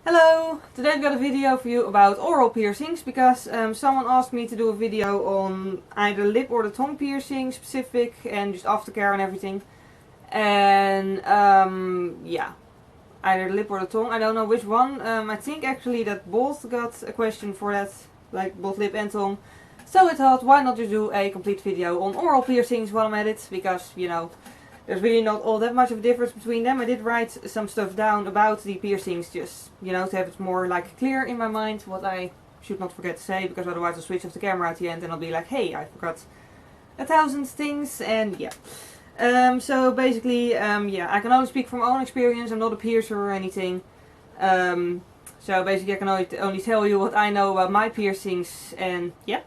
Hello! Today I've got a video for you about oral piercings because someone asked me to do a video on either lip or the tongue piercing specific and just aftercare and everything. And yeah, either the lip or the tongue, I don't know which one. I think actually that both got a question for that, like both lip and tongue. So I thought, why not just do a complete video on oral piercings while I'm at it, because, you know, there's really not all that much of a difference between them. I did write some stuff down about the piercings, just, you know, to have it more like clear in my mind what I should not forget to say, because otherwise I'll switch off the camera at the end and I'll be like, hey, I forgot 1,000 things, and yeah. So basically, yeah, I can only speak from my own experience. I'm not a piercer or anything. So basically I can only tell you what I know about my piercings, and yeah.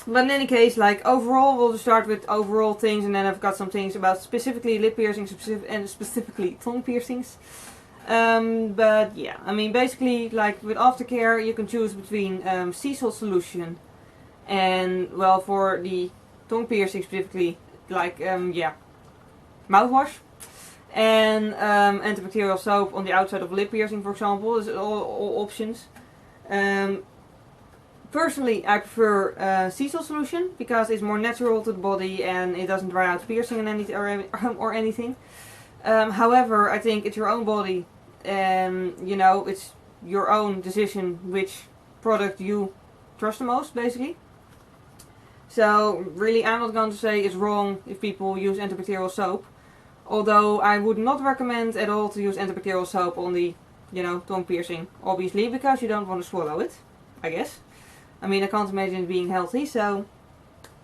But in any case, like overall, we'll just start with overall things, and then I've got some things about specifically lip piercings and specifically tongue piercings. But yeah, I mean basically, like with aftercare, you can choose between sea salt solution and, well, for the tongue piercing specifically, like yeah, mouthwash and antibacterial soap on the outside of lip piercing, for example. Is all options. Personally, I prefer sea salt solution because it's more natural to the body and it doesn't dry out piercing and or anything. However, I think it's your own body and, you know, it's your own decision which product you trust the most, basically. So really, I'm not going to say it's wrong if people use antibacterial soap. Although I would not recommend at all to use antibacterial soap on the, you know, tongue piercing. Obviously, because you don't want to swallow it, I guess. I mean, I can't imagine it being healthy, so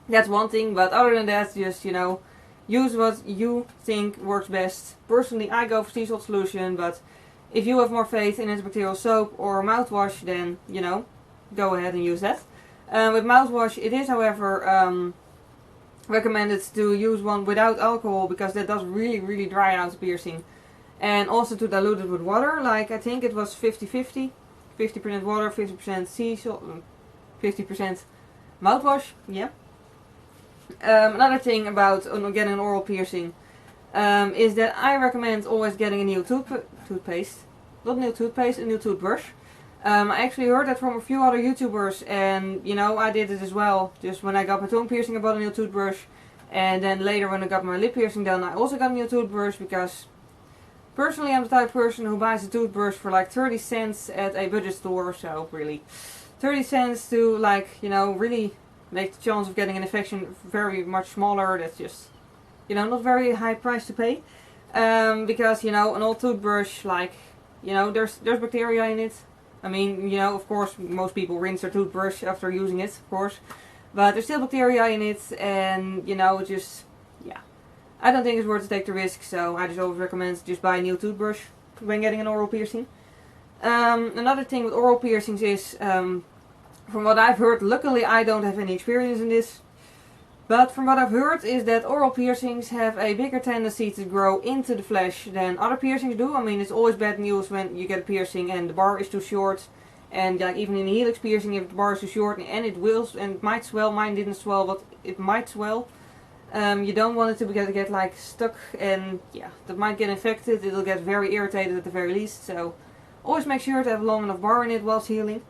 that's one thing. But other than that, just, you know, use what you think works best. Personally, I go for sea salt solution, but if you have more faith in antibacterial soap or mouthwash, then, you know, go ahead and use that. With mouthwash, it is, however, recommended to use one without alcohol, because that does really dry out the piercing. And also to dilute it with water, like I think it was 50-50. 50% water, 50% sea salt, 50% mouthwash, yeah. Another thing about getting an oral piercing is that I recommend always getting a new toothpaste. Not a new toothpaste, a new toothbrush. I actually heard that from a few other YouTubers, and, you know, I did it as well. Just when I got my tongue piercing, I bought a new toothbrush. And then later when I got my lip piercing done, I also got a new toothbrush, because personally I'm the type of person who buys a toothbrush for like 30 cents at a budget store, so really 30 cents to, like, you know, really make the chance of getting an infection very much smaller. That's just, you know, not very high price to pay. Because, you know, an old toothbrush, like, you know, there's bacteria in it. I mean, you know, of course, most people rinse their toothbrush after using it, of course. But there's still bacteria in it, and, you know, just, yeah. I don't think it's worth to take the risk, so I just always recommend just buy a new toothbrush when getting an oral piercing. Another thing with oral piercings is, from what I've heard, luckily I don't have any experience in this, but from what I've heard is that oral piercings have a bigger tendency to grow into the flesh than other piercings do. I mean, it's always bad news when you get a piercing and the bar is too short, and like even in a helix piercing, if the bar is too short and it will and it might swell. Mine didn't swell, but it might swell. You don't want it to get like stuck, and yeah, that might get infected. It'll get very irritated at the very least, so always make sure to have a long enough bar in it whilst healing.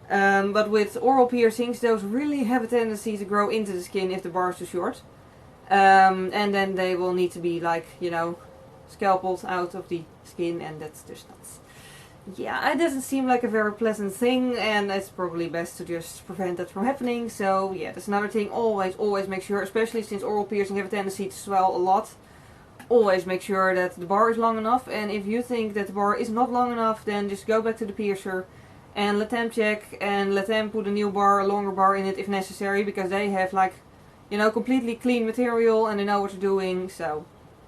But with oral piercings, those really have a tendency to grow into the skin if the bar is too short. And then they will need to be, like, you know, scalpeled out of the skin, and that's just not... Yeah, it doesn't seem like a very pleasant thing, and it's probably best to just prevent that from happening. So yeah, that's another thing. Always make sure, especially since oral piercing have a tendency to swell a lot, always make sure that the bar is long enough. And if you think that the bar is not long enough, then just go back to the piercer and let them check and let them put a new bar, a longer bar in it if necessary, because they have, like, you know, completely clean material and they know what they're doing. So,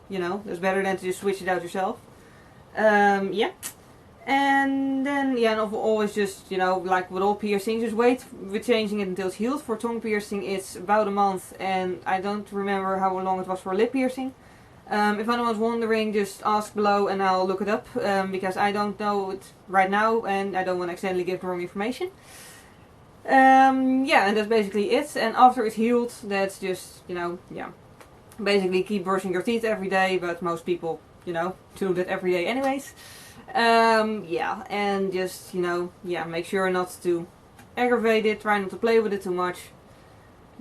you know, that's better than to just switch it out yourself. Yeah. And then, yeah, and always just, you know, like with all piercings, just wait with changing it until it's healed. For tongue piercing, it's about a month, and I don't remember how long it was for lip piercing. If anyone's wondering, just ask below and I'll look it up, because I don't know it right now and I don't want to accidentally give the wrong information. Yeah, and that's basically it. And after it's healed, that's just, you know, yeah, basically keep brushing your teeth every day, but most people, you know, do that every day anyways. Yeah, and just, you know, yeah, make sure not to aggravate it, try not to play with it too much.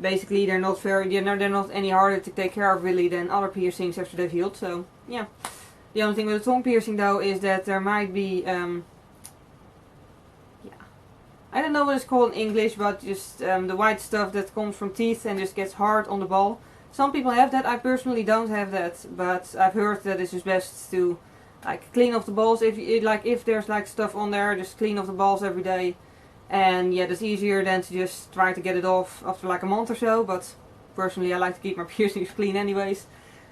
Basically, they're not very, you know, they're not any harder to take care of really than other piercings after they've healed, so yeah. The only thing with a tongue piercing though is that there might be, yeah, I don't know what it's called in English, but just the white stuff that comes from teeth and just gets hard on the ball. Some people have that, I personally don't have that, but I've heard that it's just best to like clean off the balls. If there's like stuff on there, just clean off the balls every day. And yeah, that's easier than to just try to get it off after like a month or so, but personally I like to keep my piercings clean anyways.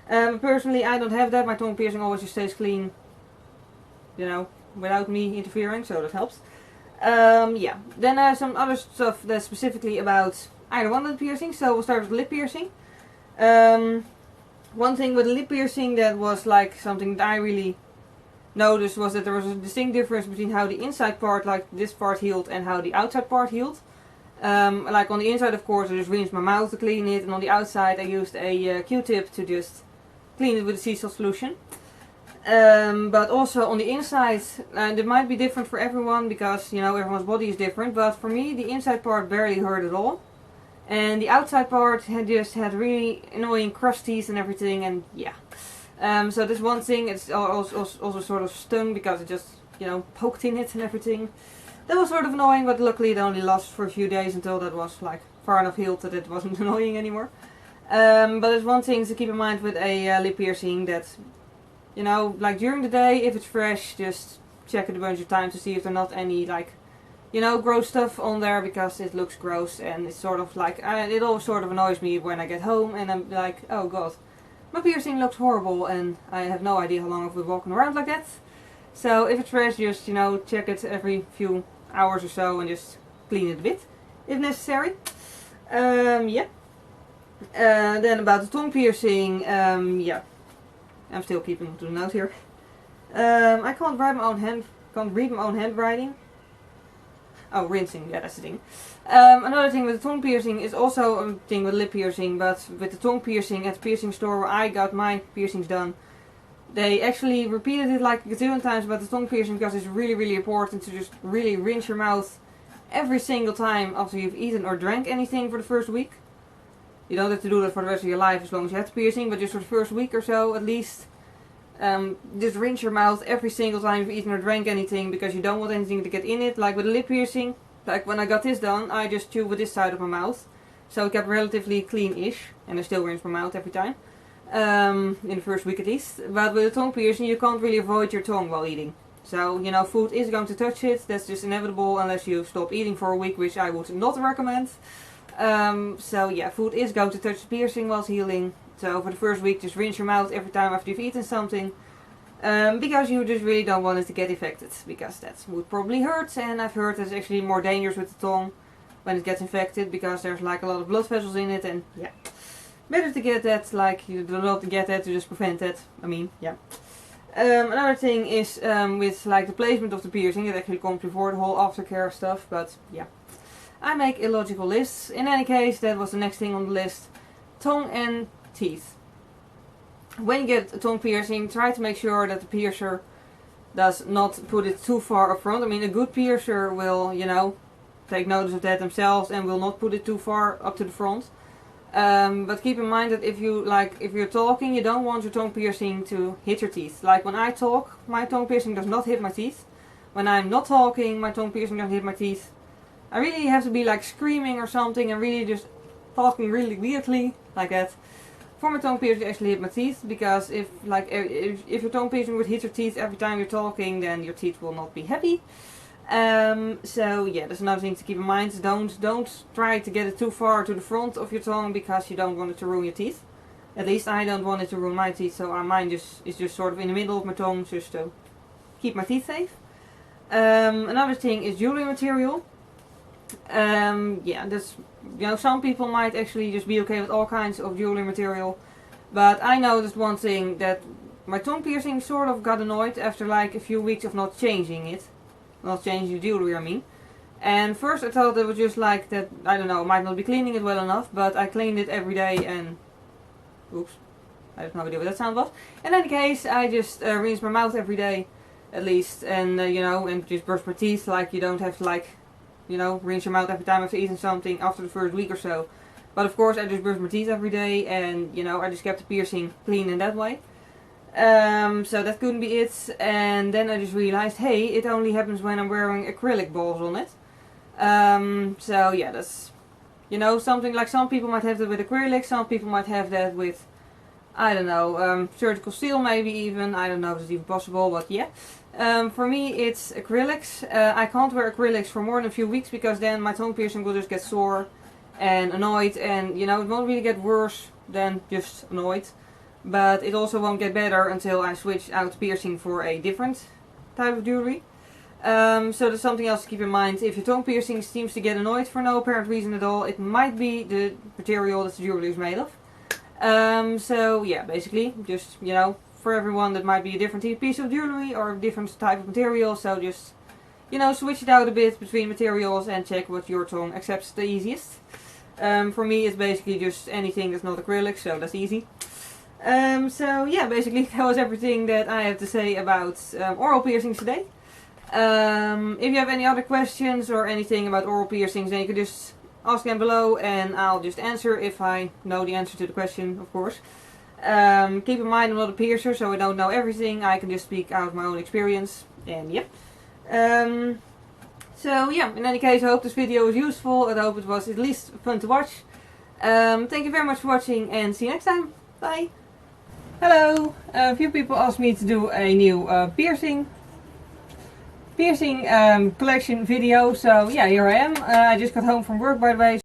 Personally I don't have that, my tongue piercing always just stays clean, you know, without me interfering, so that helps. Yeah, then some other stuff that's specifically about either one of the piercings, so we'll start with lip piercing. One thing with lip piercing that was like something that I really noticed was that there was a distinct difference between how the inside part, like this part, healed and how the outside part healed. Like on the inside, of course, I just rinsed my mouth to clean it, and on the outside I used a Q-tip to just clean it with a sea salt solution. But also on the inside, and it might be different for everyone because, you know, everyone's body is different, but for me the inside part barely hurt at all. And the outside part just had really annoying crusties and everything, and yeah. So this one thing, it's also sort of stung because it just, you know, poked in it and everything. That was sort of annoying, but luckily it only lasted for a few days until that was like far enough healed that it wasn't annoying anymore. But there's one thing to keep in mind with a lip piercing that, you know, like during the day, if it's fresh, just check it a bunch of times to see if there's not any like, you know, gross stuff on there, because it looks gross and it's sort of like, it always sort of annoys me when I get home and I'm like, oh god. My piercing looks horrible and I have no idea how long I've been walking around like that. So if it's fresh, just, you know, check it every few hours or so and just clean it a bit if necessary. Yeah. Then about the tongue piercing, yeah. I'm still keeping to the note here. I can't read my own handwriting. Oh, rinsing, yeah, that's the thing. Another thing with the tongue piercing is also a thing with lip piercing, but with the tongue piercing at the piercing store where I got my piercings done, they actually repeated it like a gazillion times about the tongue piercing because it's really, really important to just really rinse your mouth every single time after you've eaten or drank anything for the first week. You don't have to do that for the rest of your life as long as you have the piercing, but just for the first week or so at least. Just rinse your mouth every single time you've eaten or drank anything, because you don't want anything to get in it. Like with a lip piercing, like when I got this done, I just chewed with this side of my mouth, so it kept relatively clean-ish, and I still rinse my mouth every time, in the first week at least. But with a tongue piercing, you can't really avoid your tongue while eating. So, you know, food is going to touch it, that's just inevitable unless you stop eating for a week, which I would not recommend. So yeah, food is going to touch the piercing whilst healing. So for the first week, just rinse your mouth every time after you've eaten something. Because you just really don't want it to get infected. Because that would probably hurt. And I've heard it's actually more dangerous with the tongue when it gets infected. Because there's like a lot of blood vessels in it. And yeah, better to get that, like you do not get that to just prevent that. I mean, yeah. Another thing is with like the placement of the piercing. It actually comes before the whole aftercare stuff. But yeah, I make illogical lists. In any case, that was the next thing on the list. Tongue and teeth. When you get a tongue piercing, try to make sure that the piercer does not put it too far up front. I mean, a good piercer will, you know, take notice of that themselves and will not put it too far up to the front. But keep in mind that if you're talking, you don't want your tongue piercing to hit your teeth. Like when I talk, my tongue piercing does not hit my teeth. When I'm not talking, my tongue piercing doesn't hit my teeth. I really have to be like screaming or something and really just talking really weirdly like that for my tongue piercing to actually hit my teeth, because if your tongue piercing would hit your teeth every time you're talking, then your teeth will not be happy. So yeah, that's another thing to keep in mind. Don't try to get it too far to the front of your tongue because you don't want it to ruin your teeth. At least I don't want it to ruin my teeth, so mine is just sort of in the middle of my tongue just to keep my teeth safe. Another thing is jewelry material. Yeah, that's, you know, some people might actually just be okay with all kinds of jewelry material, but I noticed one thing, that my tongue piercing sort of got annoyed after like a few weeks of not changing the jewelry, I mean. And first I thought it was just like that, I don't know, I might not be cleaning it well enough, but I cleaned it every day and, oops, I have no idea what that sound was. In any case, I just rinse my mouth every day. at least, and you know, and just brush my teeth. Like you don't have to like, you know, rinse your mouth every time after eating something after the first week or so. But of course, I just brush my teeth every day, and you know, I just kept the piercing clean in that way. So that couldn't be it. And then I just realized, hey, it only happens when I'm wearing acrylic balls on it. So yeah, that's, you know, something like some people might have that with acrylic, some people might have that with, I don't know, surgical steel maybe even. I don't know if it's even possible, but yeah. For me it's acrylics. I can't wear acrylics for more than a few weeks because then my tongue piercing will just get sore and annoyed, and you know, it won't really get worse than just annoyed. But it also won't get better until I switch out piercing for a different type of jewelry. So there's something else to keep in mind. If your tongue piercing seems to get annoyed for no apparent reason at all, it might be the material that the jewelry is made of. So yeah, basically, just, you know, for everyone that might be a different piece of jewelry or a different type of material, so just, you know, switch it out a bit between materials and check what your tongue accepts the easiest. For me it's basically just anything that's not acrylic, so that's easy. So yeah, basically that was everything that I have to say about oral piercings today. If you have any other questions or anything about oral piercings, then you can just ask them below and I'll just answer if I know the answer to the question, of course. Keep in mind I'm not a piercer, so I don't know everything. I can just speak out of my own experience, and yep. So yeah, in any case, I hope this video was useful. I hope it was at least fun to watch. Thank you very much for watching and see you next time. Bye! Hello! A few people asked me to do a new piercing collection video, so yeah, here I am. I just got home from work, by the way.